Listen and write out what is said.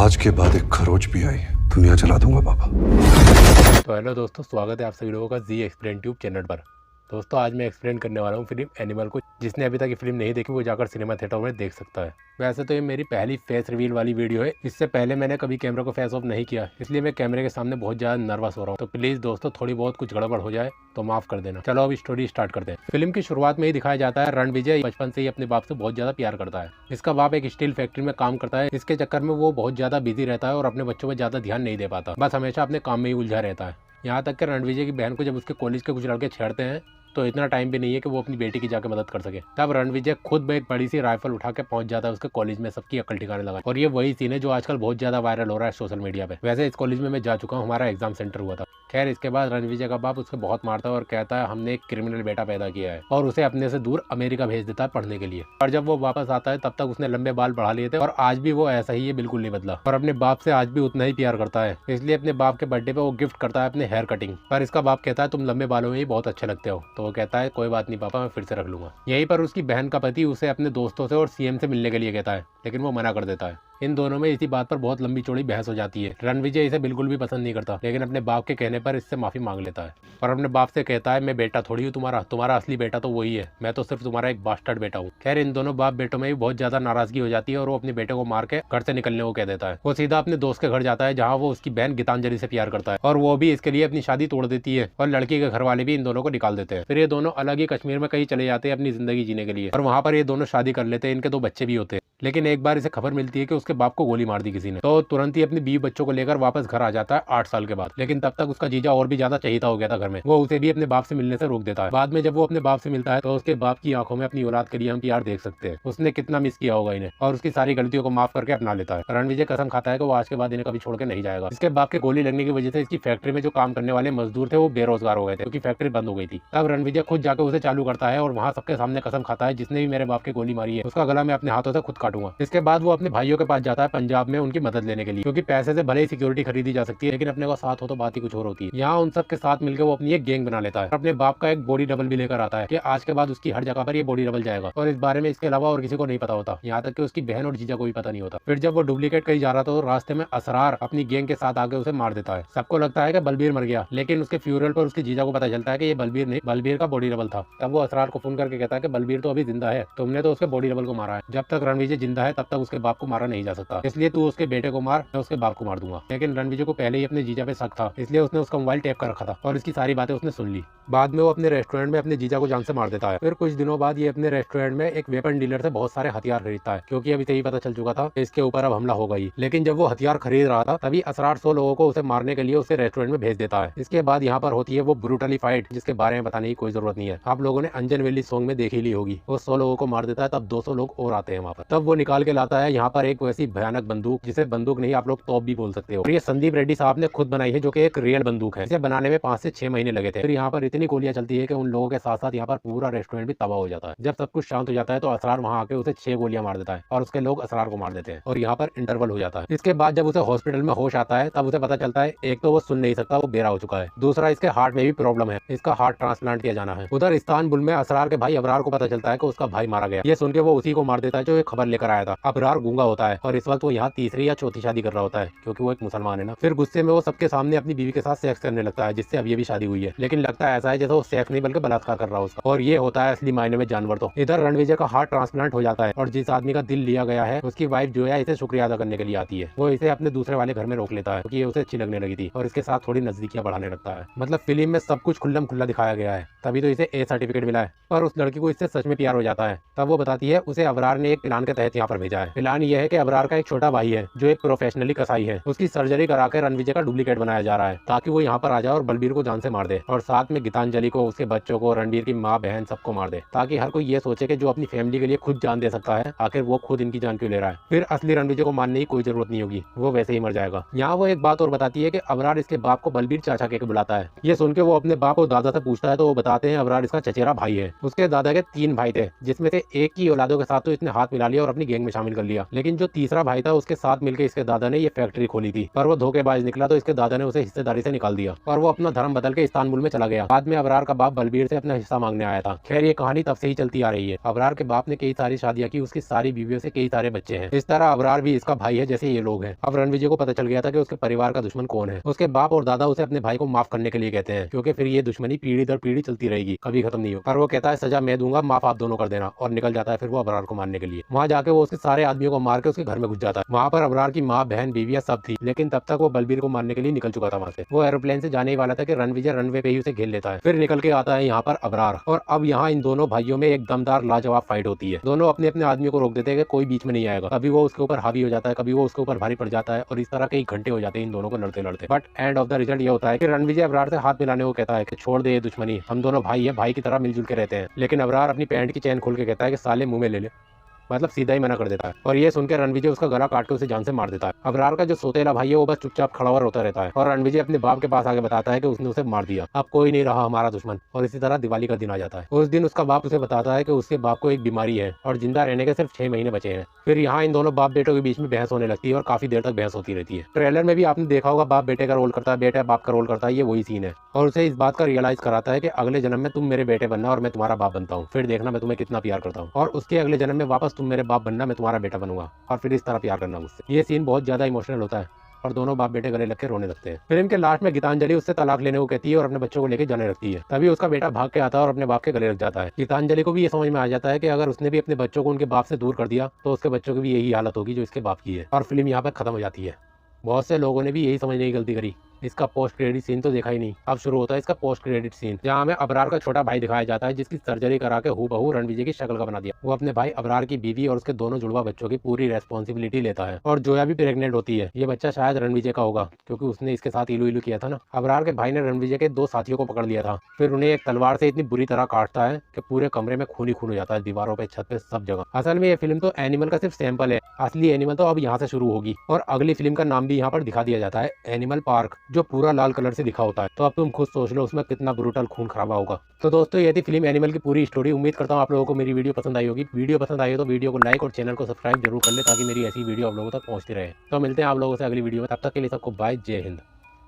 आज के बाद एक खरोच भी आई दुनिया जला दूंगा पापा। तो हेलो दोस्तों, स्वागत है आप सभी लोगों का जी एक्सप्लेन ट्यूब चैनल पर। दोस्तों आज मैं एक्सप्लेन करने वाला हूँ फिल्म एनिमल को। जिसने अभी तक ये फिल्म नहीं देखी वो जाकर सिनेमा थिएटर में देख सकता है। वैसे तो ये मेरी पहली फेस रिवील वाली वीडियो है। इससे पहले मैंने कभी कैमरा को फेस ऑफ नहीं किया, इसलिए मैं कैमरे के सामने बहुत ज़्यादा नर्वस हो रहा हूँ। तो प्लीज़ दोस्तों थोड़ी बहुत कुछ गड़बड़ हो जाए तो माफ़ कर देना। चलो अब स्टोरी स्टार्ट करते हैं। फिल्म की शुरुआत में ही दिखाया जाता है रणविजय बचपन से ही अपने बाप से बहुत ज़्यादा प्यार करता है। इसका बाप एक स्टील फैक्ट्री में काम करता है। इसके चक्कर में वो बहुत ज़्यादा बिजी रहता है और अपने बच्चों पर ज़्यादा ध्यान नहीं दे पाता, बस हमेशा अपने काम में ही उलझा रहता है। यहाँ तक कि रणविजय की बहन को जब उसके कॉलेज के कुछ लड़के छेड़ते हैं तो इतना टाइम भी नहीं है कि वो अपनी बेटी की जाके मदद कर सके। तब रणविजय खुद में एक बड़ी सी राइफल उठा के पहुंच जाता है उसके कॉलेज में, सबकी अकल ठिकाने लगा। और ये वही सीन है जो आजकल बहुत ज्यादा वायरल हो रहा है सोशल मीडिया पे। वैसे इस कॉलेज में मैं जा चुका हूँ, हमारा एग्जाम सेंटर हुआ था। खैर इसके बाद रणविजय का बाप उसको बहुत मारता है और कहता है हमने एक क्रिमिनल बेटा पैदा किया है, और उसे अपने से दूर अमेरिका भेज देता है पढ़ने के लिए। और जब वो वापस आता है तब तक उसने लंबे बाल बढ़ा लिए थे और आज भी वो ऐसा ही है, बिल्कुल नहीं बदला। और अपने बाप से आज भी उतना ही प्यार करता है। इसलिए अपने बाप के बर्थडे पे वो गिफ्ट करता है अपने हेयर कटिंग। पर इसका बाप कहता है तुम लंबे बालों में ही बहुत अच्छे लगते हो। तो वो कहता है कोई बात नहीं पापा, मैं फिर से रख लूंगा। यहीं पर उसकी बहन का पति उसे अपने दोस्तों से और सीएम से मिलने के लिए कहता है, लेकिन वो मना कर देता है। इन दोनों में इसी बात पर बहुत लंबी चौड़ी बहस हो जाती है। रणविजय इसे बिल्कुल भी पसंद नहीं करता, लेकिन अपने बाप के कहने पर इससे माफी मांग लेता है और अपने बाप से कहता है मैं बेटा थोड़ी हूँ तुम्हारा असली बेटा तो वही है, मैं तो सिर्फ तुम्हारा एक बास्टर्ड बेटा हूँ। खैर इन दोनों बाप बेटों में भी बहुत ज्यादा नाराजगी हो जाती है और वो अपने बेटे को मार के घर से निकलने को कह देता है। वो सीधा अपने दोस्त के घर जाता है जहाँ वो उसकी बहन गीतांजलि से प्यार करता है और वो भी इसके लिए अपनी शादी तोड़ देती है और लड़की के घर वाले भी इन दोनों को निकाल देते हैं। फिर ये दोनों अलग ही कश्मीर में कहीं चले जाते हैं अपनी जिंदगी जीने के लिए और वहाँ पर ये दोनों शादी कर लेते हैं। इनके 2 बच्चे भी होते हैं। लेकिन एक बार इसे खबर मिलती है कि उसके बाप को गोली मार दी किसी ने, तो तुरंत ही अपनी 20 बच्चों को लेकर वापस घर आ जाता है 8 साल के बाद। लेकिन तब तक उसका जीजा और भी ज्यादा चहीता हो गया था घर में, वो उसे भी अपने बाप से मिलने से रोक देता है। बाद में जब वो अपने बाप से मिलता है तो उसके बाप की आंखों में अपनी औलाद के लिए हम प्यार देख सकते हैं। उसने कितना मिस किया होगा इन्हें और उसकी सारी गलतियों को माफ करके अपना लेता है। रणविजय कसम खाता है कि वो आज के बाद इन्हें कभी छोड़ के नहीं जाएगा। इसके बाप के गोली लगने की वजह से इसकी फैक्ट्री में जो काम करने वाले मजदूर थे वो बेरोजगार हो गए थे क्योंकि फैक्ट्री बंद हो गई थी। तब रणविजय खुद जाकर उसे चालू करता है और वहाँ सबके सामने कसम खाता है जिसने भी मेरे बाप की गोली मारी है उसका गला मैं अपने हाथों से खुद काटूंगा। इसके बाद वो अपने भाइयों के पास जाता है पंजाब में उनकी मदद लेने के लिए, क्योंकि पैसे से भले ही सिक्योरिटी खरीदी जा सकती है लेकिन अपने को साथ हो तो बात ही कुछ और होती है। यहाँ उन सब के साथ मिलकर वो अपनी एक गैंग बना लेता है। अपने बाप का एक बॉडी डबल भी लेकर आता है कि आज के बाद उसकी हर जगह पर ये बॉडी डबल जाएगा और इस बारे में इसके अलावा और किसी को नहीं पता होता, यहाँ तक कि उसकी बहन और जीजा को भी पता नहीं होता। फिर जब वो डुप्लीकेट कहीं जा रहा था तो रास्ते में असरार अपनी गैंग के साथ आके उसे मार देता है। सबको लगता है कि बलबीर मर गया, लेकिन उसके फ्यूनरल पर उसकी जीजा को पता चलता है कि ये बलबीर नहीं, बलबीर का बॉडी डबल था। तब वो असरार को फोन करके कहता है कि बलबीर तो अभी जिंदा है, तुमने तो उसके बॉडी डबल को मारा है। जब तक रणविजय जिंदा है तब तक उसके बाप को मारा नहीं जा सकता, इसलिए तू उसके बेटे को मार, मैं उसके बाप को मार दूंगा। लेकिन रणविजय को पहले ही अपने जीजा पे शक था, इसलिए उसने उसका मोबाइल टैप कर रखा था और इसकी सारी बातें उसने सुन ली। बाद में वो अपने रेस्टोरेंट में अपने जीजा को जान से मार देता है। फिर कुछ दिनों बाद ये अपने रेस्टोरेंट में एक वेपन डीलर से बहुत सारे हथियार खरीदता है, क्योंकि अभी से ही पता चल चुका था कि इसके ऊपर अब हमला होगा ही। लेकिन जब वो हथियार खरीद रहा था तभी असरार 100 लोगों को उसे मारने के लिए उसे रेस्टोरेंट में भेज देता है। इसके बाद यहाँ पर होती है वो ब्रूटली फाइट, जिसके बारे में बताने की कोई जरूरत नहीं है, आप लोगों ने अंजन वैली सॉन्ग में देखी ली होगी। वो 100 लोगों को मार देता है, तब 200 लोग और आते हैं वहाँ पर। तब वो निकाल के लाता है यहाँ पर एक वैसी भयानक बंदूक जिसे बंदूक नहीं आप लोग तोप भी बोल सकते हो। ये संदीप रेड्डी साहब ने खुद बनाई है, जो कि एक रियल बंदूक है। इसे बनाने में 5 से 6 महीने लगे थे। फिर यहाँ पर इतनी गोलियां चलती है कि उन लोगों के साथ साथ यहाँ पर पूरा रेस्टोरेंट भी तबाह हो जाता है। जब सब कुछ शांत हो जाता है तो असरार वहाँ आके उसे 6 गोलियां मार देता है और उसके लोग असरार को मार देते हैं और यहाँ पर इंटरवल हो जाता है। इसके बाद जब उसे हॉस्पिटल में होश आता है तब उसे पता चलता है एक तो वो सुन नहीं सकता, वो बेरा हो चुका है, दूसरा इसके हार्ट में भी प्रॉब्लम है, इसका हार्ट ट्रांसप्लांट किया जाना है। उधर इस्तानबुल में असरार के भाई अबरार को पता चलता है कि उसका भाई मारा गया। ये सुन के वो उसी को मार देता है जो ये खबर लेकर आया था। अबरार गूंगा होता है और इस वक्त वो यहाँ तीसरी या चौथी शादी कर रहा होता है, क्योंकि वो एक मुसलमान है ना। फिर गुस्से में वो सबके सामने अपनी बीवी के साथ सेक्स करने लगता है, जिससे अब ये भी शादी हुई है, लेकिन लगता है ऐसा है जैसे वो सेक्स नहीं बल्कि बलात्कार कर रहा है उसका, और ये होता है असली मायने में जानवर। तो इधर रणविजय का हार्ट ट्रांसप्लांट हो जाता है और जिस आदमी का दिल लिया गया है उसकी वाइफ जो है इसे शुक्रिया अदा करने के लिए आती है। वो इसे अपने दूसरे वाले घर में रोक लेता है क्योंकि ये उसे अच्छी लगने लगी थी और इसके साथ थोड़ी नजदीकियां बढ़ाने लगता है। मतलब फिल्म में सब कुछ खुल्लम खुल्ला दिखाया गया है, तभी तो इसे ए सर्टिफिकेट मिला है। पर उस लड़की को इससे सच में प्यार हो जाता है। तब वो बताती है उसे अबरार ने एक प्लान के तहत यहाँ पर भेजा है। प्लान ये है कि अबरार का एक छोटा भाई है जो एक प्रोफेशनली कसाई है, उसकी सर्जरी करा के रणविजय का डुप्लीकेट बनाया जा रहा है ताकि वो यहाँ पर आ जाए और बलबीर को जान से मार दे और साथ में गीतांजलि को, उसके बच्चों को, रणबीर की माँ बहन सबको मार दे, ताकि हर कोई ये सोचे कि जो अपनी फैमिली के लिए खुद जान दे सकता है आखिर वो खुद इनकी जान क्यों ले रहा है। फिर असली रणविजय को मारने की कोई जरूरत नहीं होगी, वो वैसे ही मर जाएगा। यहाँ वो एक बात और बताती है कि अबरार इसके बाप को बलबीर चाचा के बुलाता है। ये सुन के वो अपने बाप और दादा से पूछता है तो वो बताते हैं अबरार इसका चचेरा भाई है। उसके दादा के 3 भाई थे, जिसमें से एक की औलादों के साथ तो इसने हाथ मिला लिया और और अपनी गैंग में शामिल कर लिया। लेकिन जो तीसरा भाई था उसके साथ मिलकर इसके दादा ने ये फैक्ट्री खोली थी, पर वो धोखेबाज निकला तो इसके दादा ने उसे हिस्सेदारी से निकाल दिया और वो अपना धर्म बदल के इस्तांबुल में चला गया। बाद में अबरार का बाप बलबीर से अपना हिस्सा मांगने आया था। खैर ये कहानी तब से ही चलती आ रही है। अबरार के बाप ने कई सारी शादियां की, उसकी सारी बीवियों से कई सारे बच्चे हैं। इस तरह अबरार भी इसका भाई है जैसे ये लोग हैं। अब रणविजय को पता चल गया था कि उसके परिवार का दुश्मन कौन है। उसके बाप और दादा उसे अपने भाई को माफ करने के लिए कहते हैं, क्योंकि फिर ये दुश्मनी पीढ़ी दर पीढ़ी चलती रहेगी, कभी खत्म नहीं हो। पर वो कहता है सजा मैं दूंगा, माफ आप दोनों कर देना, और निकल जाता है फिर वो अबरार को मारने के लिए। वहाँ जाके वो उसके सारे आदमियों को मार के उसके घर में घुस जाता है। वहाँ पर अबरार की माँ बहन बीवियां सब थी, लेकिन तब तक वो बलबीर को मारने के लिए निकल चुका था वहाँ से। वो एरोप्लेन से जाने ही वाला था कि रणविजय रनवे पे ही उसे घेर लेता है। फिर निकल के आता है यहाँ पर अबरार, और अब यहाँ इन दोनों भाइयों में एक दमदार लाजवाब फाइट होती है। दोनों अपने अपने आदमियों को रोक देते हैं कि कोई बीच में नहीं आएगा। कभी वो उसके ऊपर हावी हो जाता है, कभी वो उसके ऊपर भारी पड़ जाता है, और इस तरह कई घंटे हो जाते हैं इन दोनों को लड़ते लड़ते। But end of the result ये होता है कि रणविजय अबरार से हाथ मिलाने को कहता है कि छोड़ दे ये दुश्मनी, हम दोनों भाई है, भाई की तरह मिलजुल के रहते हैं। लेकिन अबरार अपनी पैंट की चैन खोल के कहता है कि साले मुंह में ले ले, मतलब सीधा ही मना कर देता है। और ये सुनकर रणविजय उसका गला काट के उसे जान से मार देता है। अबरार का जो सोतेला भाई है वो बस चुपचाप खड़ा हुआ रोता रहता है, और रणविजय अपने बाप के पास आके बताता है कि उसने उसे मार दिया, अब कोई नहीं रहा हमारा दुश्मन। और इसी तरह दिवाली का दिन आ जाता है। उस दिन उसका बाप उसे बताता है कि उसके बाप को एक बीमारी है और जिंदा रहने के सिर्फ 6 महीने बचे हैं। फिर यहाँ इन दोनों बाप बेटों के बीच में बहस होने लगती है और काफी देर तक बहस होती रहती है। ट्रेलर में भी आपने देखा होगा, बाप बेटे का रोल करता है, बेटा बाप का रोल करता है, ये वही सीन है। और उसे इस बात का रियलाइज कराता है कि अगले जन्म में तुम मेरे बेटे बनना और मैं तुम्हारा बाप बनता हूँ, फिर देखना मैं तुम्हें कितना प्यार करता हूँ। और उसके अगले जन्म में वापस तुम मेरे बाप बनना, मैं तुम्हारा बेटा बनूंगा, और फिर इस तरह प्यार करना मुझसे। ये सीन बहुत ज्यादा इमोशनल होता है और दोनों बाप बेटे गले लग के रोने लगते हैं। फिल्म के लास्ट में गीतांजलि उससे तलाक लेने को कहती है और अपने बच्चों को लेकर जाने लगती है। तभी उसका बेटा भाग के आता है और अपने बाप के गले लग जाता है। गीतांजलि को भी ये समझ में आ जाता है कि अगर उसने भी अपने बच्चों को उनके बाप से दूर कर दिया तो उसके बच्चों की भी यही हालत होगी जो इसके बाप की है। और फिल्म यहाँ पर खत्म हो जाती है। बहुत से लोगों ने भी यही समझने की गलती करी। इसका पोस्ट क्रेडिट सीन तो देखा ही नहीं। अब शुरू होता है इसका पोस्ट क्रेडिट सीन, जहाँ हमें अबरार का छोटा भाई दिखाया जाता है जिसकी सर्जरी करा के हूबहू रणविजय की शक्ल का बना दिया। वो अपने भाई अबरार की बीवी और उसके दोनों जुड़वा बच्चों की पूरी रेस्पॉन्सिबिलिटी लेता है। और जोया भी प्रेग्नेंट होती है। ये बच्चा शायद रणविजय का होगा क्योंकि उसने इसके साथ इलू इलू किया था ना। अबरार के भाई ने रणविजय के 2 साथियों को पकड़ लिया था, फिर उन्हें एक तलवार से इतनी बुरी तरह काटता है कि पूरे कमरे में खून ही खून हो जाता है, दीवारों पे, छत पे, सब जगह। असल में ये फिल्म तो एनिमल का सिर्फ सैंपल है, असली एनिमल तो अब यहाँ से शुरू होगी। और अगली फिल्म का नाम भी यहाँ पर दिखा दिया जाता है, एनिमल पार्क, जो पूरा लाल कलर से लिखा होता है। तो अब तुम खुद सोच लो उसमें कितना ब्रूटल खून खराबा होगा। तो दोस्तों ये थी फिल्म एनिमल की पूरी स्टोरी। उम्मीद करता हूँ आप लोगों को मेरी वीडियो पसंद आई होगी। वीडियो पसंद आई हो तो वीडियो को लाइक और चैनल को सब्सक्राइब जरूर कर ले ताकि मेरी ऐसी वीडियो आप लोगों तक पहुंचती रहे। तो मिलते हैं आप लोगों से अगली वीडियो में, तब तक के लिए सबको बाय, जय हिंद।